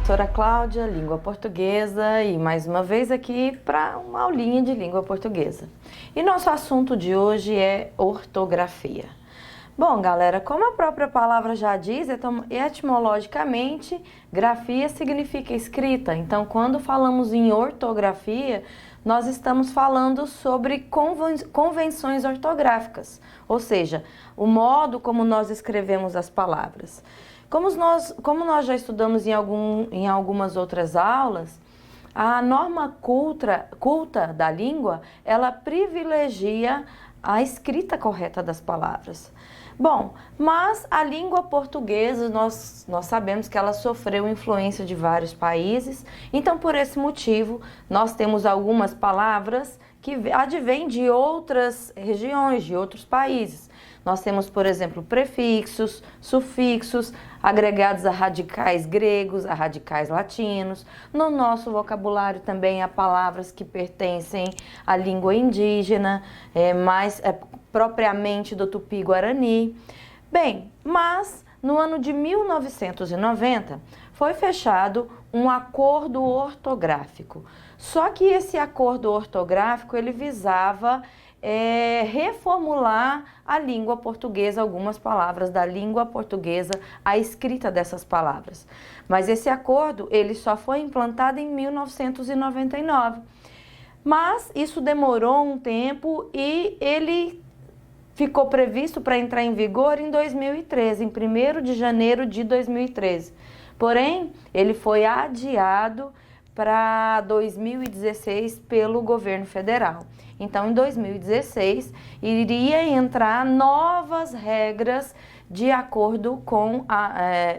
professora Cláudia, língua portuguesa, e mais uma vez aqui para uma aulinha de língua portuguesa. E nosso assunto de hoje é ortografia. Bom, galera, como a própria palavra já diz, etimologicamente, grafia significa escrita. Então, quando falamos em ortografia, nós estamos falando sobre convenções ortográficas, ou seja, o modo como nós escrevemos as palavras. Como nós já estudamos em algumas outras aulas, a norma culta da língua, ela privilegia a escrita correta das palavras. Bom, mas a língua portuguesa, nós sabemos que ela sofreu influência de vários países, então por esse motivo nós temos algumas palavras que advêm de outras regiões, de outros países. Nós temos, por exemplo, prefixos, sufixos, agregados a radicais gregos, a radicais latinos. No nosso vocabulário também há palavras que pertencem à língua indígena, propriamente do Tupi-Guarani. Bem, mas no ano de 1990 foi fechado um acordo ortográfico. Só que esse acordo ortográfico ele visava reformular a língua portuguesa, algumas palavras da língua portuguesa, a escrita dessas palavras. Mas esse acordo ele só foi implantado em 1999. Mas isso demorou um tempo e ele ficou previsto para entrar em vigor em 2013, em 1º de janeiro de 2013. Porém, ele foi adiado para 2016 pelo governo federal. Então, em 2016, iria entrar novas regras de acordo com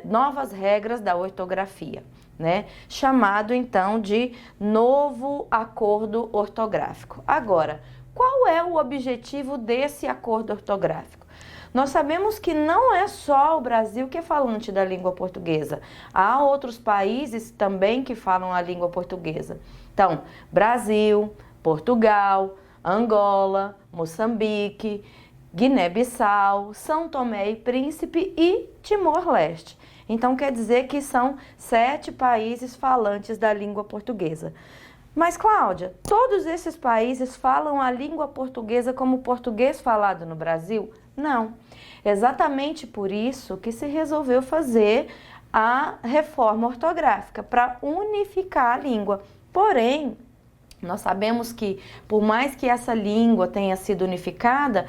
novas regras da ortografia, né? Chamado, então, de novo acordo ortográfico. Agora, qual é o objetivo desse acordo ortográfico? Nós sabemos que não é só o Brasil que é falante da língua portuguesa. Há outros países também que falam a língua portuguesa. Então, Brasil, Portugal, Angola, Moçambique, Guiné-Bissau, São Tomé e Príncipe e Timor-Leste. Então, quer dizer que são 7 países falantes da língua portuguesa. Mas, Cláudia, todos esses países falam a língua portuguesa como o português falado no Brasil? Não. Exatamente por isso que se resolveu fazer a reforma ortográfica, para unificar a língua. Porém, nós sabemos que, por mais que essa língua tenha sido unificada,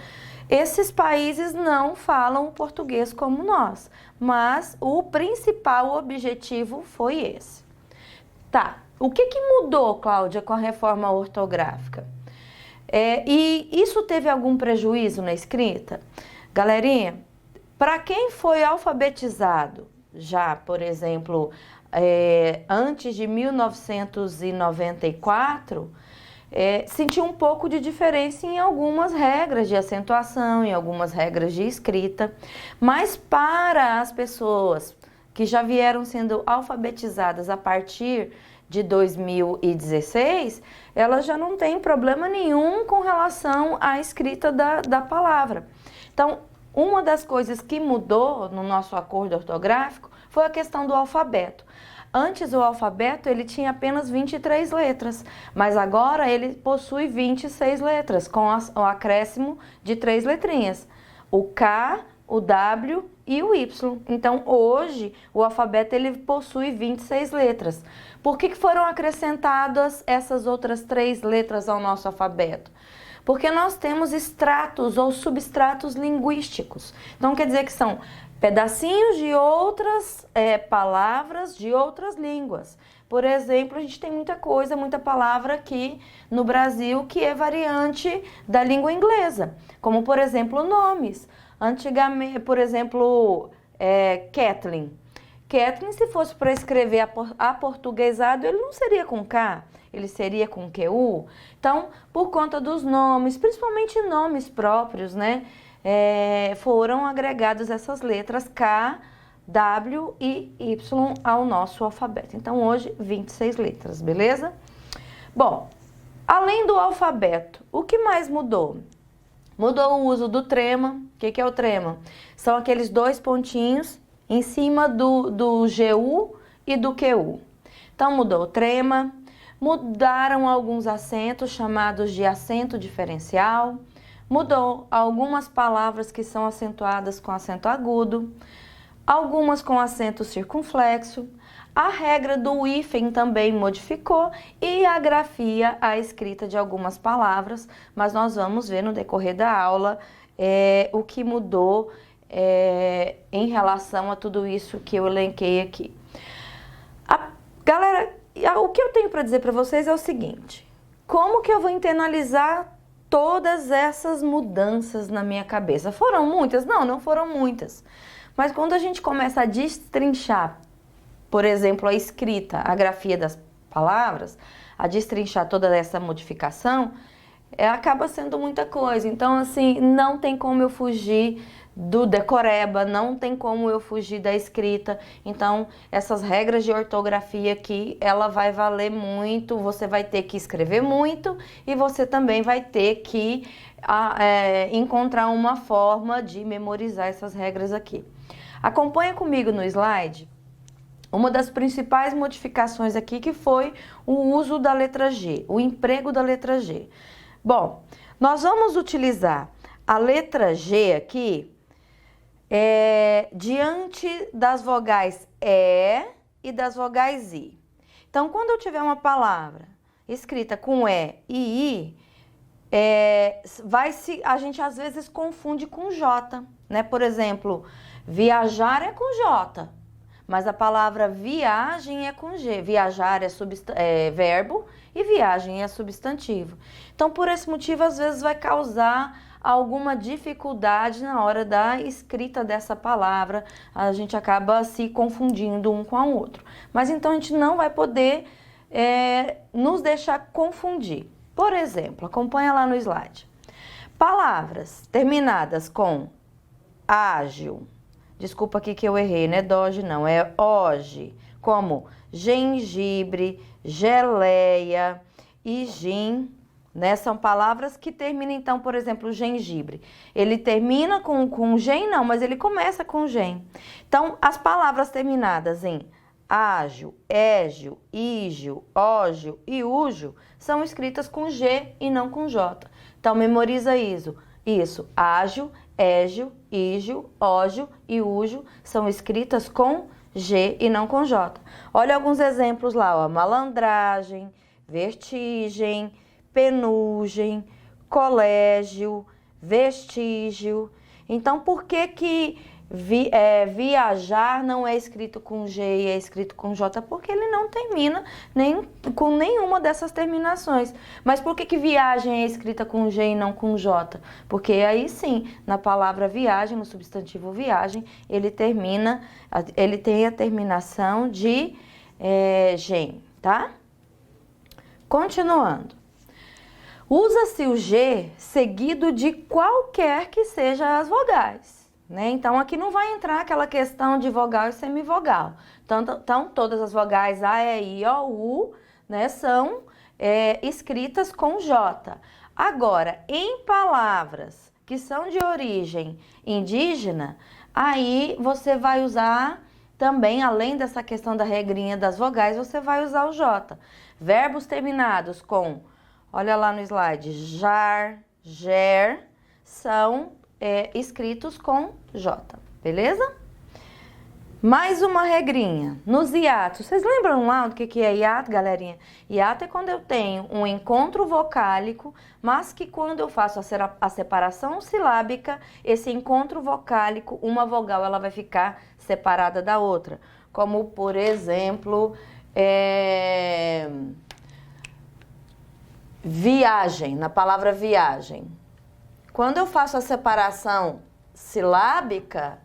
esses países não falam o português como nós. Mas o principal objetivo foi esse. Tá. O que mudou, Cláudia, com a reforma ortográfica? E isso teve algum prejuízo na escrita? Galerinha, para quem foi alfabetizado já, por exemplo, antes de 1994, sentiu um pouco de diferença em algumas regras de acentuação, em algumas regras de escrita, mas para as pessoas que já vieram sendo alfabetizadas a partir de 2016, ela já não tem problema nenhum com relação à escrita da palavra. Então, uma das coisas que mudou no nosso acordo ortográfico foi a questão do alfabeto. Antes, o alfabeto ele tinha apenas 23 letras, mas agora ele possui 26 letras, com o acréscimo de 3 letrinhas, o K, o W e o Y. Então, hoje, o alfabeto ele possui 26 letras. Por que foram acrescentadas essas outras 3 letras ao nosso alfabeto? Porque nós temos estratos ou substratos linguísticos. Então, quer dizer que são pedacinhos de outras palavras de outras línguas. Por exemplo, a gente tem muita palavra aqui no Brasil que é variante da língua inglesa. Como, por exemplo, nomes. Antigamente, por exemplo, Kathleen. Kathleen, se fosse para escrever aportuguesado, ele não seria com K, ele seria com QU. Então, por conta dos nomes, principalmente nomes próprios, né, foram agregadas essas letras K, W e Y ao nosso alfabeto. Então, hoje, 26 letras, beleza? Bom, além do alfabeto, o que mais mudou? Mudou o uso do trema. O que é o trema? São aqueles 2 pontinhos em cima do GU e do QU. Então mudou o trema, mudaram alguns acentos chamados de acento diferencial, mudou algumas palavras que são acentuadas com acento agudo, algumas com acento circunflexo. A regra do hífen também modificou e a grafia, a escrita de algumas palavras, mas nós vamos ver no decorrer da aula o que mudou em relação a tudo isso que eu elenquei aqui. Galera, o que eu tenho para dizer para vocês é o seguinte: como que eu vou internalizar todas essas mudanças na minha cabeça? Foram muitas? Não, não foram muitas. Mas quando a gente começa a destrinchar, por exemplo, a escrita, a grafia das palavras, a destrinchar toda essa modificação, acaba sendo muita coisa. Então, assim, não tem como eu fugir do decoreba, não tem como eu fugir da escrita. Então, essas regras de ortografia aqui, ela vai valer muito, você vai ter que escrever muito e você também vai ter que encontrar uma forma de memorizar essas regras aqui. Acompanha comigo no slide uma das principais modificações aqui, que foi o uso da letra G, o emprego da letra G. Bom, nós vamos utilizar a letra G aqui diante das vogais E e das vogais I. Então, quando eu tiver uma palavra escrita com E e I, a gente às vezes confunde com J, né? Por exemplo, viajar é com J, mas a palavra viagem é com G. Viajar é verbo e viagem é substantivo. Então, por esse motivo, às vezes vai causar alguma dificuldade na hora da escrita dessa palavra. A gente acaba se confundindo um com o outro. Mas então a gente não vai poder nos deixar confundir. Por exemplo, acompanha lá no slide. Palavras terminadas com ágil. Desculpa aqui que eu errei, não é doge não, é hoje. Como gengibre, geleia e gin, né? São palavras que terminam, então, por exemplo, gengibre. Ele termina com gen, não, mas ele começa com gen. Então, as palavras terminadas em ágil, égil, ígil, ógil e úgil são escritas com G e não com J. Então, memoriza isso. Ágil, égil, ígil, ógil e úgil são escritas com G e não com J. Olha alguns exemplos lá, ó. Malandragem, vertigem, penugem, colégio, vestígio. Então, por que viajar não é escrito com G e é escrito com J? Porque ele não termina com nenhuma dessas terminações. Mas por que viagem é escrita com G e não com J? Porque aí sim, na palavra viagem, no substantivo viagem, ele tem a terminação de gen, tá? Continuando. Usa-se o G seguido de qualquer que seja as vogais. Né? Então, aqui não vai entrar aquela questão de vogal e semivogal. Então todas as vogais A, E, I, O, U, né, são escritas com J. Agora, em palavras que são de origem indígena, aí você vai usar também, além dessa questão da regrinha das vogais, você vai usar o J. Verbos terminados com, olha lá no slide, jar, ger, são escritos com J, beleza? Mais uma regrinha, nos hiatos. Vocês lembram lá do que é hiato, galerinha? Hiato é quando eu tenho um encontro vocálico, mas que quando eu faço a separação silábica, esse encontro vocálico, uma vogal, ela vai ficar separada da outra. Como, por exemplo, viagem, na palavra viagem. Quando eu faço a separação silábica,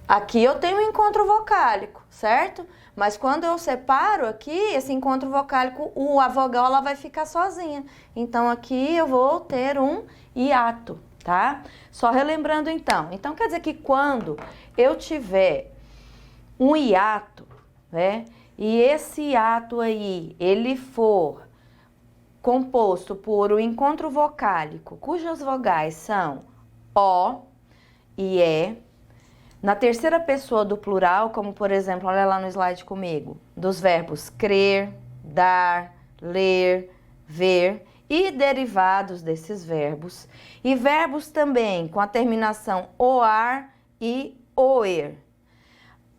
aqui eu tenho um encontro vocálico, certo? Mas quando eu separo aqui, esse encontro vocálico, a vogal ela vai ficar sozinha. Então aqui eu vou ter um hiato, tá? Só relembrando então. Então quer dizer que quando eu tiver um hiato, né? E esse hiato aí, ele for composto por um encontro vocálico, cujas vogais são O e E, Na terceira pessoa do plural, como por exemplo, olha lá no slide comigo, dos verbos crer, dar, ler, ver e derivados desses verbos. E verbos também com a terminação oar e oer.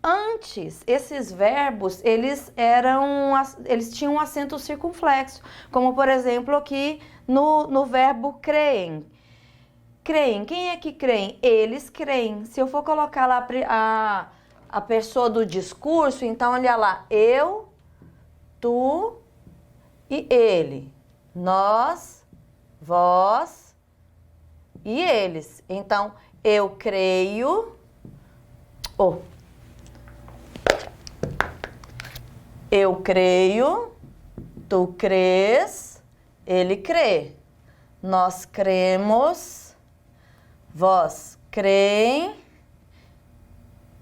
Antes, esses verbos, eles tinham um acento circunflexo, como por exemplo aqui no verbo creem. Creem, quem é que creem? Eles creem. Se eu for colocar lá a pessoa do discurso, então olha lá, eu, tu e ele. Nós, vós e eles. Então, eu creio, eu creio, tu crês, ele crê. Nós cremos, vós creem,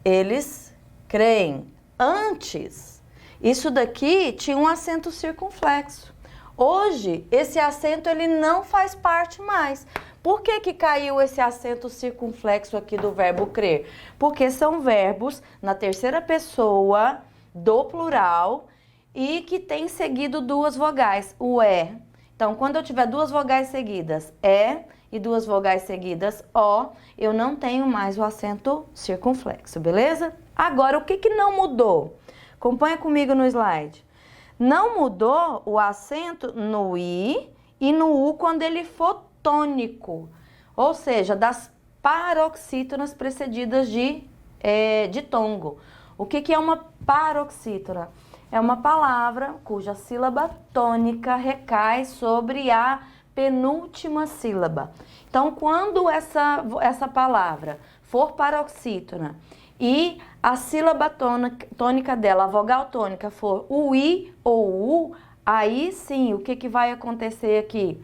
eles creem. Antes, isso daqui tinha um acento circunflexo. Hoje, esse acento ele não faz parte mais. Por que que caiu esse acento circunflexo aqui do verbo crer? Porque são verbos na terceira pessoa do plural e que tem seguido duas vogais, o é. Então, quando eu tiver duas vogais seguidas, é, e duas vogais seguidas, ó, eu não tenho mais o acento circunflexo, beleza? Agora, o que que não mudou? Acompanha comigo no slide. Não mudou o acento no i e no u quando ele for tônico, ou seja, das paroxítonas precedidas de ditongo. O que que é uma paroxítona? É uma palavra cuja sílaba tônica recai sobre a penúltima sílaba. Então, quando essa palavra for paroxítona e a sílaba tônica dela, a vogal tônica, for o i ou o u, aí sim, o que que vai acontecer aqui?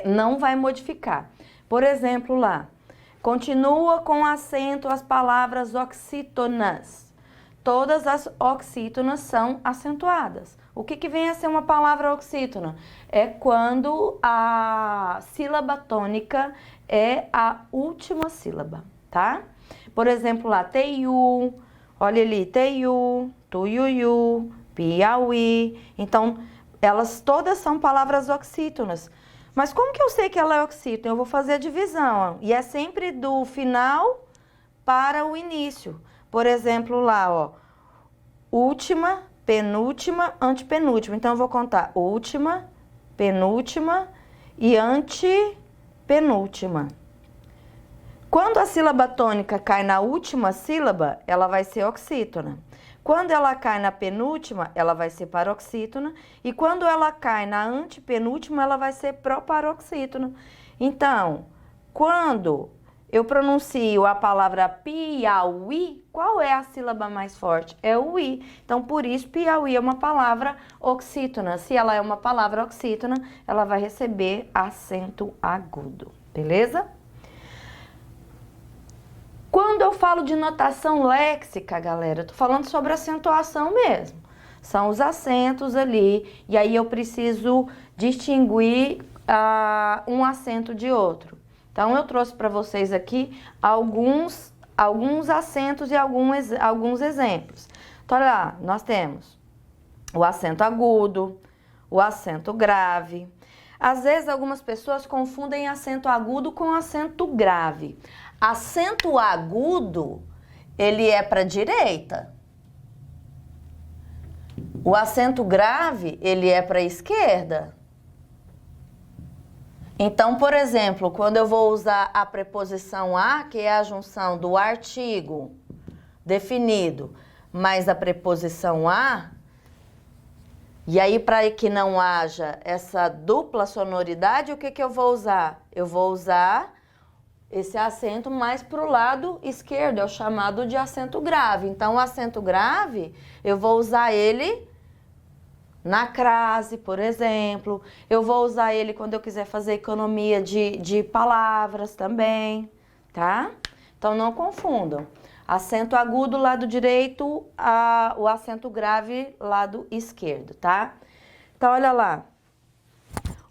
Não vai modificar. Por exemplo, lá, continua com acento as palavras oxítonas. Todas as oxítonas são acentuadas. O que que vem a ser uma palavra oxítona? É quando a sílaba tônica é a última sílaba, tá? Por exemplo, lá, teiu, olha ali, teiu, tuiuiu, piauí. Então, elas todas são palavras oxítonas. Mas como que eu sei que ela é oxítona? Eu vou fazer a divisão, ó, e é sempre do final para o início. Por exemplo, lá, ó, última, penúltima, antepenúltima. Então, eu vou contar última, penúltima e antepenúltima. Quando a sílaba tônica cai na última sílaba, ela vai ser oxítona. Quando ela cai na penúltima, ela vai ser paroxítona. E quando ela cai na antepenúltima, ela vai ser proparoxítona. Então, quando eu pronuncio a palavra Piauí, qual é a sílaba mais forte? É o i. Então, por isso, Piauí é uma palavra oxítona. Se ela é uma palavra oxítona, ela vai receber acento agudo. Beleza? Quando eu falo de notação léxica, galera, eu tô falando sobre acentuação mesmo. São os acentos ali, e aí eu preciso distinguir um acento de outro. Então, eu trouxe para vocês aqui alguns acentos e alguns exemplos. Então, olha lá, nós temos o acento agudo, o acento grave. Às vezes, algumas pessoas confundem acento agudo com acento grave. Acento agudo, ele é para a direita. O acento grave, ele é para a esquerda. Então, por exemplo, quando eu vou usar a preposição a, que é a junção do artigo definido, mais a preposição a, e aí para que não haja essa dupla sonoridade, o que que eu vou usar? Eu vou usar esse acento mais para o lado esquerdo, é o chamado de acento grave. Então, o acento grave, eu vou usar ele na crase, por exemplo. Eu vou usar ele quando eu quiser fazer economia de palavras também, tá? Então, não confundam. Acento agudo, lado direito, o acento grave, lado esquerdo, tá? Então, olha lá.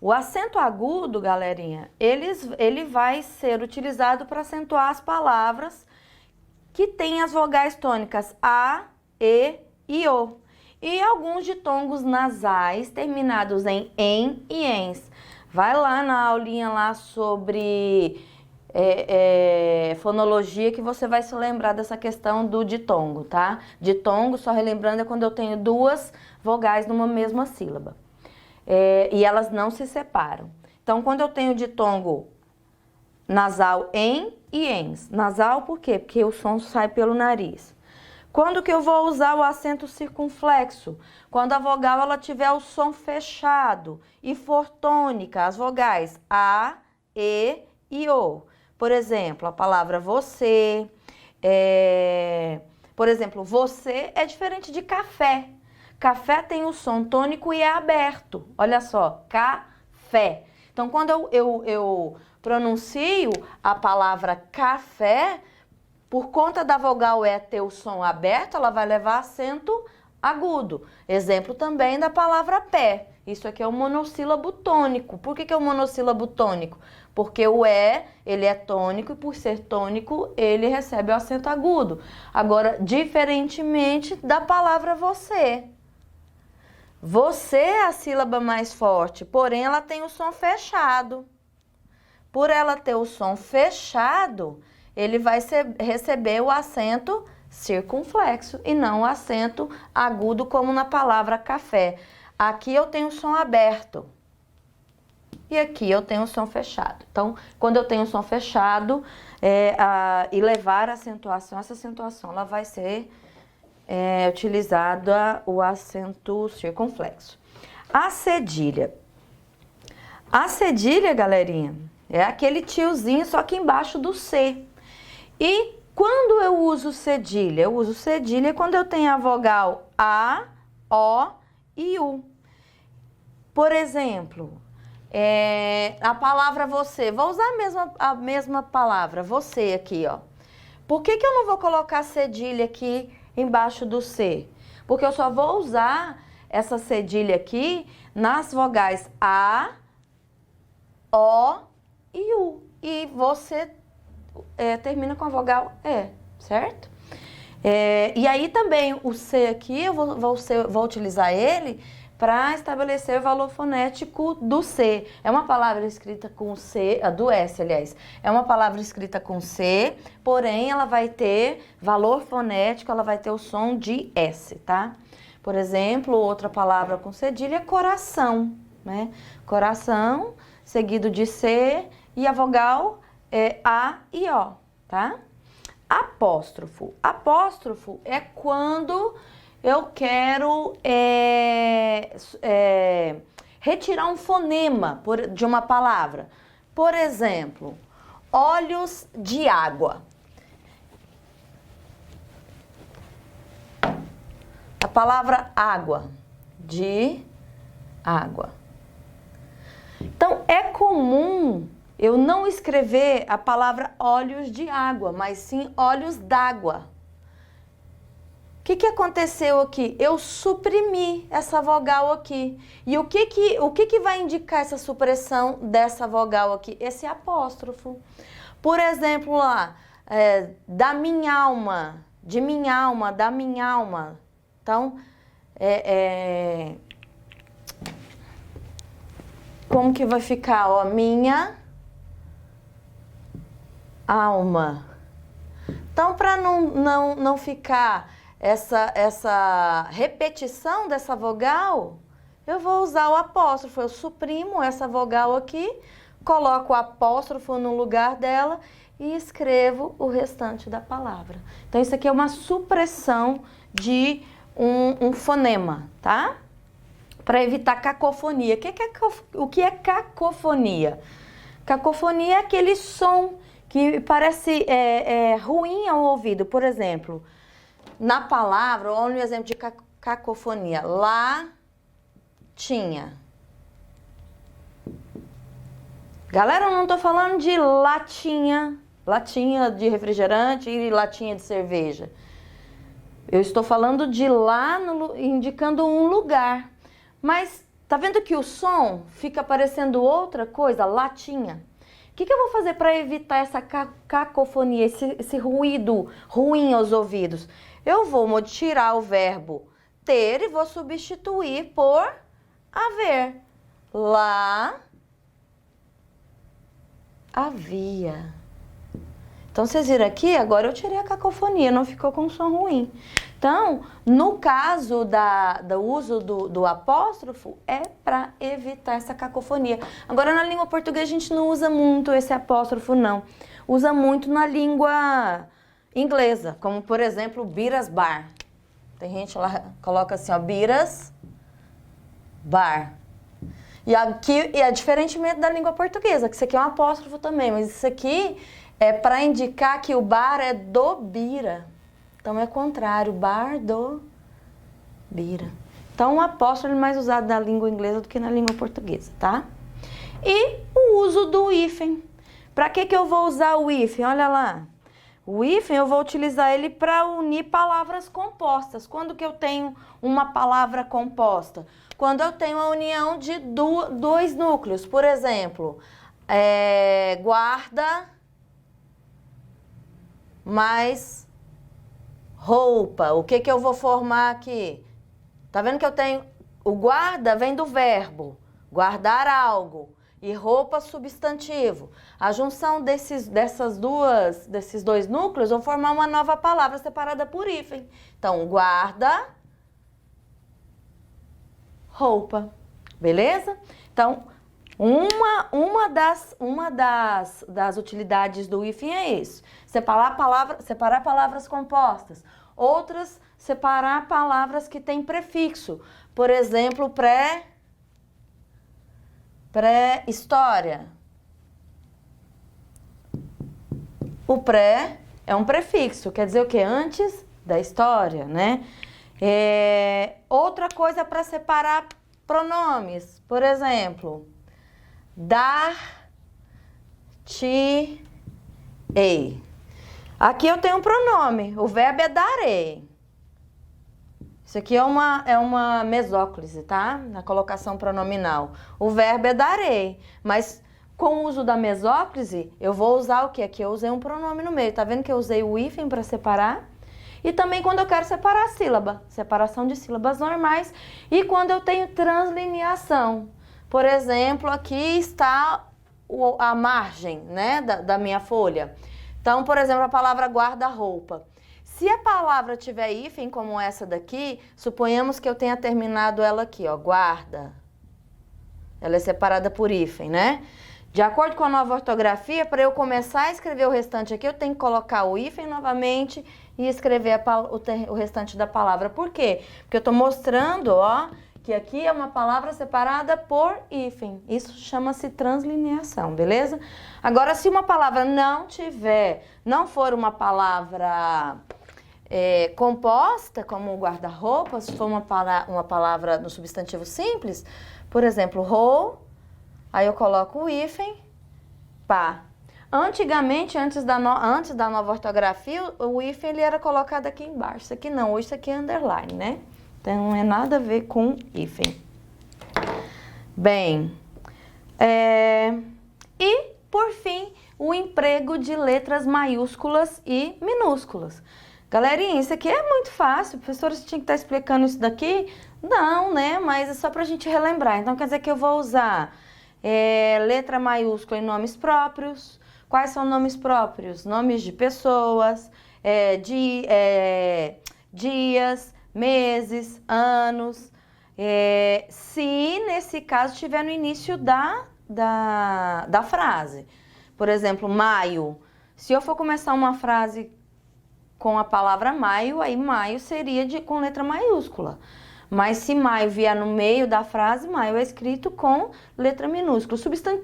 O acento agudo, galerinha, ele vai ser utilizado para acentuar as palavras que tem as vogais tônicas A, E e O. E alguns ditongos nasais terminados em e ens. Vai lá na aulinha lá sobre fonologia que você vai se lembrar dessa questão do ditongo, tá? Ditongo, só relembrando, é quando eu tenho duas vogais numa mesma sílaba. E elas não se separam. Então, quando eu tenho ditongo nasal em e ens. Nasal por quê? Porque o som sai pelo nariz. Quando que eu vou usar o acento circunflexo? Quando a vogal ela tiver o som fechado e for tônica, as vogais A, E e O. Por exemplo, a palavra você. Por exemplo, você é diferente de café. Café tem o som tônico e é aberto. Olha só, café. Então, quando eu pronuncio a palavra café, por conta da vogal E ter o som aberto, ela vai levar acento agudo. Exemplo também da palavra pé. Isso aqui é um monossílabo tônico. Por que é um monossílabo tônico? Porque o E, ele é tônico e por ser tônico, ele recebe o acento agudo. Agora, diferentemente da palavra você. Você é a sílaba mais forte, porém ela tem o som fechado. Por ela ter o som fechado, ele vai receber o acento circunflexo e não o acento agudo como na palavra café. Aqui eu tenho o som aberto e aqui eu tenho o som fechado. Então, quando eu tenho o som fechado e levar a acentuação, essa acentuação ela vai ser utilizada o acento circunflexo. A cedilha. A cedilha, galerinha, é aquele tiozinho só que embaixo do C. E quando eu uso cedilha? Eu uso cedilha quando eu tenho a vogal A, O e U. Por exemplo, a palavra você. Vou usar a mesma palavra, você aqui, ó. Por que eu não vou colocar cedilha aqui embaixo do C? Porque eu só vou usar essa cedilha aqui nas vogais A, O e U. E você termina com a vogal E, certo? E aí também o C aqui, eu vou utilizar ele para estabelecer o valor fonético do C. É uma palavra escrita com C, do S, aliás. É uma palavra escrita com C, porém ela vai ter valor fonético, ela vai ter o som de S, tá? Por exemplo, outra palavra com cedilha é coração, né? Coração, seguido de C e a vogal é A e O, tá? Apóstrofo. Apóstrofo é quando eu quero retirar um fonema de uma palavra. Por exemplo, olhos de água. A palavra água, de água. Então, é comum eu não escrever a palavra olhos de água, mas sim olhos d'água. O que aconteceu aqui? Eu suprimi essa vogal aqui. E o que vai indicar essa supressão dessa vogal aqui? Esse apóstrofo. Por exemplo, lá, da minha alma, de minha alma, da minha alma. Então, como que vai ficar? Ó, minha alma. Então, para não ficar essa repetição dessa vogal, eu vou usar o apóstrofo. Eu suprimo essa vogal aqui, coloco o apóstrofo no lugar dela e escrevo o restante da palavra. Então, isso aqui é uma supressão de um fonema, tá? Para evitar cacofonia. O que é cacofonia? Cacofonia é aquele som que parece ruim ao ouvido. Por exemplo, na palavra, olha um exemplo de cacofonia. Latinha. Galera, eu não tô falando de latinha de refrigerante e latinha de cerveja. Eu estou falando de lá, indicando um lugar. Mas tá vendo que o som fica parecendo outra coisa? Latinha. O que eu vou fazer para evitar essa cacofonia, esse ruído ruim aos ouvidos? Eu vou tirar o verbo ter e vou substituir por haver. Lá havia. Então, vocês viram aqui, agora eu tirei a cacofonia, não ficou com som ruim. Então, no caso do uso do apóstrofo, é para evitar essa cacofonia. Agora, na língua portuguesa, a gente não usa muito esse apóstrofo, não. Usa muito na língua inglesa, como, por exemplo, Beers Bar. Tem gente lá que coloca assim, ó, Beers Bar. E aqui é diferentemente da língua portuguesa, que isso aqui é um apóstrofo também, mas isso aqui é para indicar que o bar é do bira. Então é contrário, bar do bira. Então o apóstrofo é mais usado na língua inglesa do que na língua portuguesa, tá? E o uso do hífen. Para que eu vou usar o hífen? Olha lá. O hífen eu vou utilizar ele para unir palavras compostas. Quando que eu tenho uma palavra composta? Quando eu tenho a união de dois núcleos. Por exemplo, guarda mais roupa. O que eu vou formar aqui? Tá vendo que eu tenho... O guarda vem do verbo guardar algo. E roupa, substantivo. A junção desses dois núcleos vão formar uma nova palavra separada por hífen. Então, guarda, roupa. Beleza? Então, uma das utilidades do hífen é isso. Separar palavras compostas. Outras, separar palavras que têm prefixo. Por exemplo, pré-história. O pré é um prefixo, quer dizer o quê? Antes da história, né? Outra coisa para separar pronomes, por exemplo, dar-te-ei. Aqui eu tenho um pronome, o verbo é darei. Isso aqui é uma mesóclise, tá? Na colocação pronominal. O verbo é darei, mas com o uso da mesóclise, eu vou usar o quê? Aqui eu usei um pronome no meio. Tá vendo que eu usei o hífen para separar? E também quando eu quero separar a sílaba, separação de sílabas normais. E quando eu tenho translineação. Por exemplo, aqui está a margem, né, da minha folha. Então, por exemplo, a palavra guarda-roupa. Se a palavra tiver hífen, como essa daqui, suponhamos que eu tenha terminado ela aqui, ó, guarda. Ela é separada por hífen, né? De acordo com a nova ortografia, para eu começar a escrever o restante aqui, eu tenho que colocar o hífen novamente e escrever o restante da palavra. Por quê? Porque eu estou mostrando, ó, que aqui é uma palavra separada por hífen. Isso chama-se translineação, beleza? Agora, se uma palavra não for uma palavra composta, como guarda-roupa, se for uma palavra no substantivo simples, por exemplo, rou, aí eu coloco o hífen, pá. Antigamente, antes da nova ortografia, o hífen ele era colocado aqui embaixo. Isso aqui não, hoje isso aqui é underline, né? Então não é nada a ver com hífen. Bem, e por fim, o emprego de letras maiúsculas e minúsculas. Galerinha, isso aqui é muito fácil. Professora, você tinha que estar explicando isso daqui? Não, né? Mas é só para a gente relembrar. Então, quer dizer que eu vou usar letra maiúscula em nomes próprios. Quais são nomes próprios? Nomes de pessoas, dias, meses, anos. Se, nesse caso, estiver no início da frase. Por exemplo, maio. Se eu for começar uma frase com a palavra maio, aí maio seria com letra maiúscula. Mas se maio vier no meio da frase, maio é escrito com letra minúscula.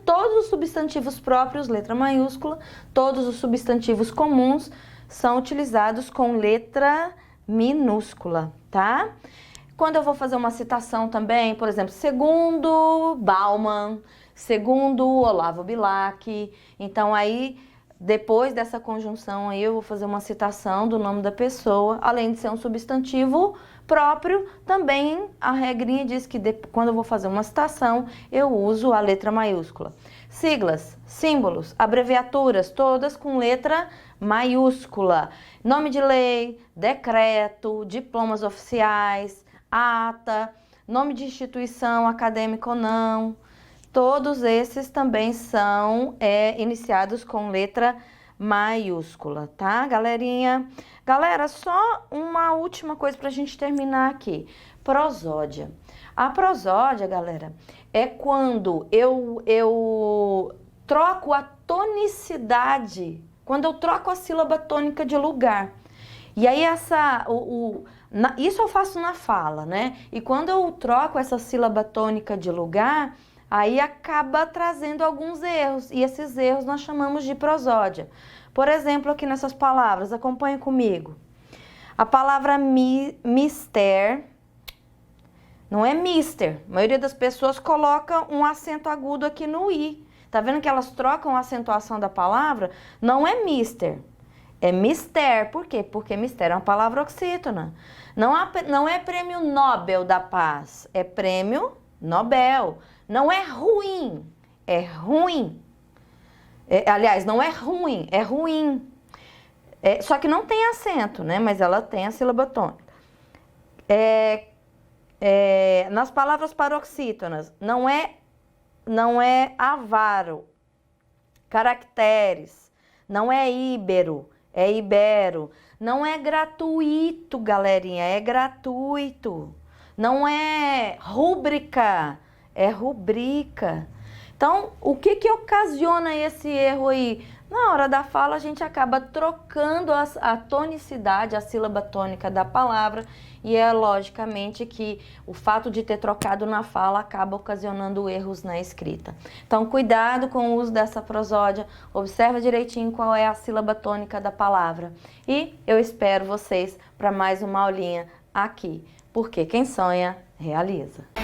Todos os substantivos próprios, letra maiúscula, todos os substantivos comuns são utilizados com letra minúscula, tá? Quando eu vou fazer uma citação também, por exemplo, segundo Bauman, segundo Olavo Bilac, então aí depois dessa conjunção aí eu vou fazer uma citação do nome da pessoa, além de ser um substantivo próprio, também a regrinha diz que quando eu vou fazer uma citação, eu uso a letra maiúscula. Siglas, símbolos, abreviaturas, todas com letra maiúscula. Nome de lei, decreto, diplomas oficiais, ata, nome de instituição acadêmica ou não. Todos esses também são iniciados com letra maiúscula, tá, galerinha? Galera, só uma última coisa para a gente terminar aqui. Prosódia. A prosódia, galera, é quando eu troco a tonicidade, quando eu troco a sílaba tônica de lugar. E aí isso eu faço na fala, né? E quando eu troco essa sílaba tônica de lugar, aí acaba trazendo alguns erros, e esses erros nós chamamos de prosódia. Por exemplo, aqui nessas palavras, acompanhe comigo. A palavra mister, não é mister. A maioria das pessoas coloca um acento agudo aqui no i. Tá vendo que elas trocam a acentuação da palavra? Não é mister, é mister. Por quê? Porque mister é uma palavra oxítona. Não é prêmio Nobel da Paz, é prêmio Nobel. Não é ruim, é ruim. Aliás, não é ruim, é ruim. Só que não tem acento, né? Mas ela tem a sílaba tônica. Nas palavras paroxítonas, não é avaro. Caracteres, não é íbero, é ibero. Não é gratuito, galerinha, é gratuito. Não é rúbrica, é rubrica. Então, o que ocasiona esse erro aí? Na hora da fala, a gente acaba trocando a tonicidade, a sílaba tônica da palavra, e é logicamente que o fato de ter trocado na fala acaba ocasionando erros na escrita. Então, cuidado com o uso dessa prosódia, observa direitinho qual é a sílaba tônica da palavra. E eu espero vocês para mais uma aulinha aqui, porque quem sonha, realiza.